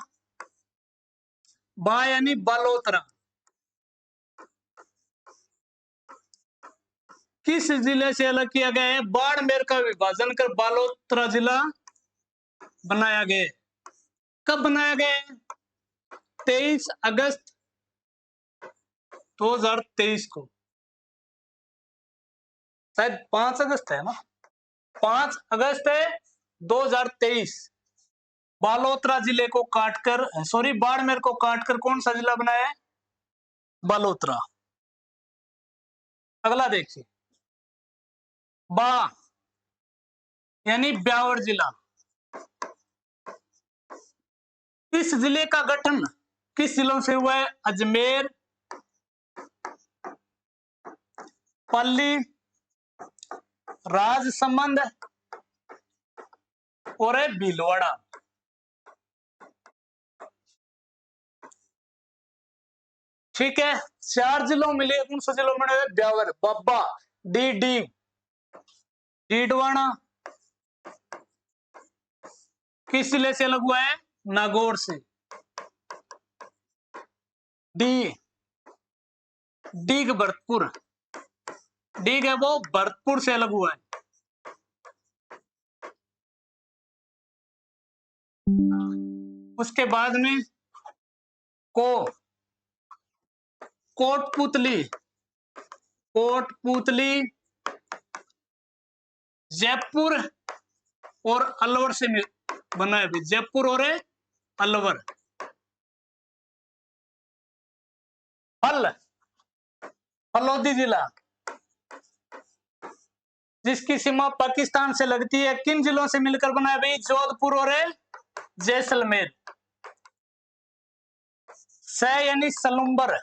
बा यानी बालोतरा, किस जिले से अलग किया गया है? बाड़मेर का विभाजन कर बालोतरा जिला बनाया गया। कब बनाया गया? 23 अगस्त 2023 को। शायद 5 अगस्त है ना, 5 अगस्त है 2023। बालोतरा जिले को काटकर, सॉरी, बाड़मेर को काटकर कौन सा जिला बनाया है? बालोतरा। अगला देखिए, बा यानी ब्यावर जिला। इस जिले का गठन किस जिलों से हुआ है? अजमेर, पल्ली, राजसमंद और भीलवाड़ा। ठीक है, 4 जिलों मिले। कौन सा जिलों में? ब्यावर, बब्बा, डी डीडवाना किस जिले से अलग हुआ है? नागौर से। डी डीग भरतपुर, डीग है वो भरतपुर से अलग हुआ है। उसके बाद में को कोटपुतली, कोटपुतली जयपुर और अलवर से बना है। जयपुर और अलवर। फलोदी जिला, जिसकी सीमा पाकिस्तान से लगती है, किन जिलों से मिलकर बना है भाई? जोधपुर और जैसलमेर। स यानी सलुम्बर,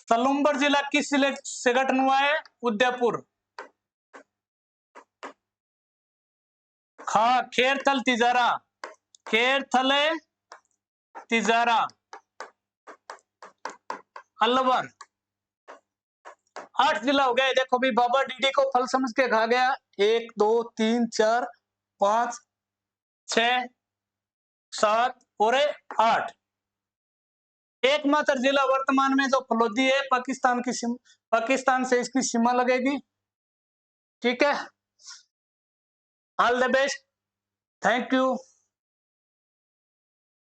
सलुम्बर जिला किस जिले से गठन हुआ है? उदयपुर। खा खेरथल तिजारा, खेरथल तिजारा अलवर। 8 जिला हो गए। देखो भी, बाबा डीडी को फल समझ के खा गया। 1 2 3 4 5 6 7 और 8। एकमात्र जिला वर्तमान में जो फलोदी है, पाकिस्तान से इसकी सीमा लगेगी। ठीक है, all the best, thank you.